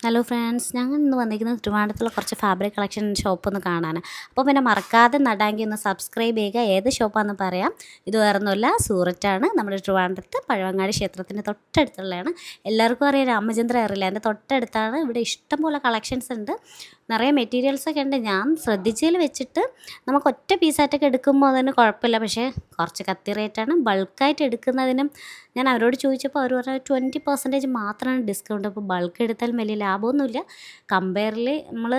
Hello friends, ഞങ്ങൾ ഇന്ന് വന്നിരിക്കുന്നത് ട്രിവാൻഡ്രത്തുള്ള കുറച്ച് ഫാബ്രിക് കളക്ഷൻ ഷോപ്പൊന്ന് കാണാൻ. അപ്പോൾ പിന്നെ മറക്കാതെ നടാമെങ്കിൽ ഒന്ന് സബ്സ്ക്രൈബ് ചെയ്യുക. ഏത് ഷോപ്പാണെന്ന് പറയാം. ഇത് വേറൊന്നുമല്ല, സൂററ്റാണ്. നമ്മുടെ ട്രിവാൻഡ്രത്ത് പഴവങ്ങാടി ക്ഷേത്രത്തിൻ്റെ തൊട്ടടുത്തുള്ളതാണ്. എല്ലാവർക്കും അറിയാം, രാമചന്ദ്ര അറിയില്ല, എൻ്റെ തൊട്ടടുത്താണ്. ഇവിടെ ഇഷ്ടംപോലെ കളക്ഷൻസ് ഉണ്ട്, നിറയെ മെറ്റീരിയൽസൊക്കെ ഉണ്ട്. ഞാൻ ശ്രദ്ധിച്ചതിൽ വെച്ചിട്ട് നമുക്ക് ഒറ്റ പീസായിട്ടൊക്കെ എടുക്കുമ്പോൾ അതിന് കുഴപ്പമില്ല, പക്ഷേ കുറച്ച് കത്തി റേറ്റാണ്. ബൾക്കായിട്ട് എടുക്കുന്നതിനും ഞാൻ അവരോട് ചോദിച്ചപ്പോൾ അവർ പറഞ്ഞാൽ 20% മാത്രമാണ് ഡിസ്കൗണ്ട്. അപ്പോൾ ബൾക്ക് എടുത്താൽ വലിയ ലാഭമൊന്നുമില്ല. കമ്പയറിൽ നമ്മൾ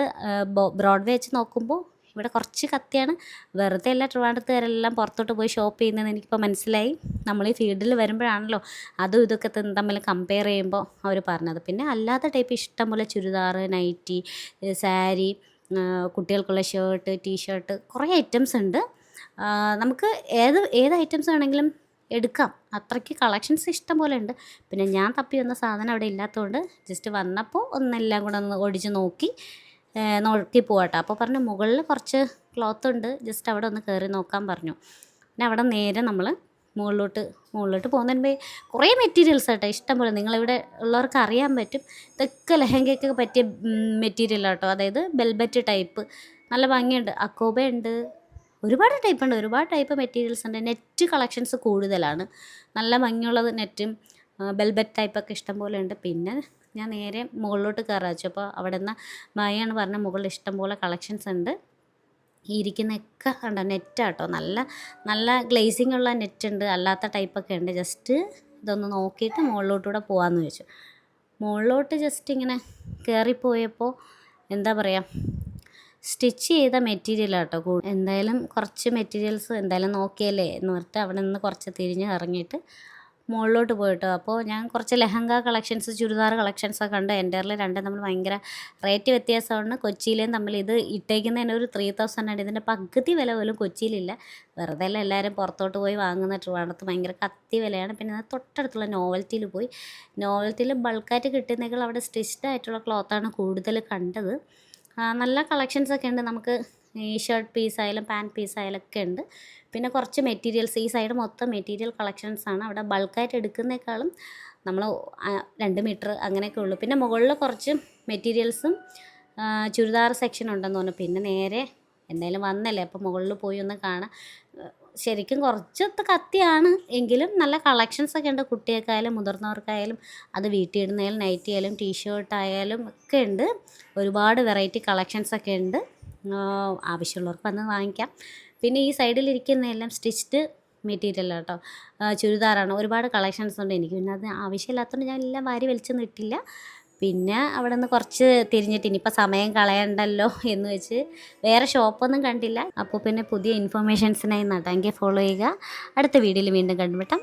ബ്രോഡ്വേ വെച്ച് നോക്കുമ്പോൾ ഇവിടെ കുറച്ച് കത്തിയാണ്. വെറുതെ എല്ലാ ട്രിവാൻഡ്രത്തുകാരെല്ലാം പുറത്തോട്ട് പോയി ഷോപ്പ് ചെയ്യുന്നതെന്ന് എനിക്കിപ്പോൾ മനസ്സിലായി. നമ്മൾ ഈ ഫീൽഡിൽ വരുമ്പോഴാണല്ലോ അതും ഇതൊക്കെ തമ്മിൽ കമ്പയർ ചെയ്യുമ്പോൾ അവർ പറഞ്ഞത്. പിന്നെ അല്ലാത്ത ടൈപ്പ് ഇഷ്ടംപോലെ ചുരിദാർ, നൈറ്റി, സാരി, കുട്ടികൾക്കുള്ള ഷർട്ട്, ടീഷർട്ട്, കുറേ ഐറ്റംസ് ഉണ്ട്. നമുക്ക് ഏത് ഐറ്റംസ് വേണമെങ്കിലും എടുക്കാം. അത്രയ്ക്ക് കളക്ഷൻസ് ഇഷ്ടം പോലെ ഉണ്ട്. പിന്നെ ഞാൻ തപ്പി വന്ന സാധനം അവിടെ ഇല്ലാത്തതുകൊണ്ട് ജസ്റ്റ് വന്നപ്പോൾ ഒന്നെല്ലാം കൂടെ ഒന്ന് ഓടിച്ച് നോക്കി പോകട്ടെ. അപ്പോൾ പറഞ്ഞു മുകളിൽ കുറച്ച് ക്ലോത്ത് ഉണ്ട്, ജസ്റ്റ് അവിടെ ഒന്ന് കയറി നോക്കാൻ പറഞ്ഞു. പിന്നെ അവിടെ നേരെ നമ്മൾ മുകളിലോട്ട് പോകുന്നതിന് മുമ്പേ കുറേ മെറ്റീരിയൽസ് കേട്ടോ, ഇഷ്ടംപോലെ. നിങ്ങളിവിടെ ഉള്ളവർക്ക് അറിയാൻ പറ്റും, ഇതൊക്കെ ലെഹങ്കയ്ക്ക് പറ്റിയ മെറ്റീരിയലാട്ടോ. അതായത് വെൽബറ്റ് ടൈപ്പ്, നല്ല ഭംഗിയുണ്ട്. അക്കോബ ഉണ്ട്, ഒരുപാട് ടൈപ്പ് മെറ്റീരിയൽസ് ഉണ്ട്. നെറ്റ് കളക്ഷൻസ് കൂടുതലാണ്, നല്ല ഭംഗിയുള്ളത് നെറ്റും വെൽബറ്റ് ടൈപ്പൊക്കെ ഇഷ്ടം പോലെ ഉണ്ട്. പിന്നെ ഞാൻ നേരെ മുകളിലോട്ട് കയറാൻ വെച്ചു. അപ്പോൾ അവിടെ നിന്ന് മായാണ് പറഞ്ഞ മുകളിൽ ഇഷ്ടംപോലെ കളക്ഷൻസ് ഉണ്ട്. ഈ ഇരിക്കുന്നതൊക്കെ ഉണ്ടോ നെറ്റാട്ടോ, നല്ല ഗ്ലേസിങ് ഉള്ള നെറ്റ് ഉണ്ട്, അല്ലാത്ത ടൈപ്പൊക്കെ ഉണ്ട്. ജസ്റ്റ് ഇതൊന്ന് നോക്കിയിട്ട് മുകളിലോട്ടൂടെ പോകാമെന്ന് വെച്ചു. മുകളിലോട്ട് ജസ്റ്റ് ഇങ്ങനെ കയറിപ്പോയപ്പോൾ എന്താ പറയുക, സ്റ്റിച്ച് ചെയ്ത മെറ്റീരിയലാട്ടോ. എന്തായാലും കുറച്ച് മെറ്റീരിയൽസ് എന്തായാലും നോക്കിയല്ലേ എന്ന് പറഞ്ഞിട്ട് അവിടെ നിന്ന് കുറച്ച് തിരിഞ്ഞ് ഇറങ്ങിയിട്ട് മുകളിലോട്ട് പോയിട്ടോ. അപ്പോൾ ഞാൻ കുറച്ച് ലെഹങ്ക കളക്ഷൻസ്, ചുരിദാർ കളക്ഷൻസൊക്കെ കണ്ട്. എൻ്റെറിൽ രണ്ടും നമ്മൾ ഭയങ്കര റേറ്റ് വ്യത്യാസമാണ്. കൊച്ചിയിലേയും തമ്മിൽ ഇത് ഇട്ടേക്കുന്നതിന് ഒരു 3000 ആണ്. ഇതിൻ്റെ പകുതി വില പോലും കൊച്ചിയിലില്ല. വെറുതെ അല്ല എല്ലാവരും പുറത്തോട്ട് പോയി വാങ്ങുന്ന. ട്രിവാൻഡ്രത്ത് ഭയങ്കര കത്തി വിലയാണ്. പിന്നെ തൊട്ടടുത്തുള്ള നോവൽറ്റിയിൽ പോയി. നോവൽറ്റിയിൽ ബൾക്കായിട്ട് കിട്ടുന്നതിനേക്കാൾ അവിടെ സ്റ്റിച്ച്ഡ് ആയിട്ടുള്ള ക്ലോത്താണ് കൂടുതൽ കണ്ടത്. നല്ല കളക്ഷൻസൊക്കെ ഉണ്ട്. നമുക്ക് ഈ ഷർട്ട് പീസായാലും പാൻറ്റ് പീസായാലും ഒക്കെ ഉണ്ട്. പിന്നെ കുറച്ച് മെറ്റീരിയൽസ്, ഈ സൈഡ് മൊത്തം മെറ്റീരിയൽ കളക്ഷൻസാണ്. അവിടെ ബൾക്കായിട്ട് എടുക്കുന്നേക്കാളും നമ്മൾ 2 മീറ്റർ അങ്ങനെയൊക്കെ ഉള്ളൂ. പിന്നെ മുകളിൽ കുറച്ച് മെറ്റീരിയൽസും ചുരിദാർ സെക്ഷൻ ഉണ്ടെന്ന് തോന്നുന്നു. പിന്നെ നേരെ എന്തായാലും വന്നല്ലേ, അപ്പോൾ മുകളിൽ പോയി ഒന്ന് കാണാം. ശരിക്കും കുറച്ചൊക്കെ കത്തിയാണ്, എങ്കിലും നല്ല കളക്ഷൻസൊക്കെ ഉണ്ട്. കുട്ടികൾക്കായാലും മുതിർന്നവർക്കായാലും, അത് വീട്ടിൽ ഇടുന്നതായാലും നൈറ്റി ആയാലും ടീഷർട്ടായാലും ഒക്കെ ഉണ്ട്. ഒരുപാട് വെറൈറ്റി കളക്ഷൻസൊക്കെ ഉണ്ട്. ആവശ്യമുള്ളവർക്ക് വന്ന് വാങ്ങിക്കാം. പിന്നെ ഈ സൈഡിലിരിക്കുന്നതെല്ലാം സ്റ്റിച്ച്ഡ് മെറ്റീരിയൽ കേട്ടോ, ചുരിദാറാണ്. ഒരുപാട് കളക്ഷൻസ് ഉണ്ട്. എനിക്ക് പിന്നെ അത് ആവശ്യമില്ലാത്തതുകൊണ്ട് ഞാൻ എല്ലാം വാരി വലിച്ചൊന്നും ഇട്ടില്ല. പിന്നെ അവിടെ നിന്ന് കുറച്ച് തിരിഞ്ഞിട്ട് ഇനിയിപ്പോൾ സമയം കളയണ്ടല്ലോ എന്ന് വെച്ച് വേറെ ഷോപ്പൊന്നും കണ്ടില്ല. അപ്പോൾ പിന്നെ പുതിയ ഇൻഫർമേഷൻസിനായി നടാങ്കെ ഫോളോ ചെയ്യുക. അടുത്ത വീഡിയോയിൽ വീണ്ടും കണ്ടുമുട്ടാം.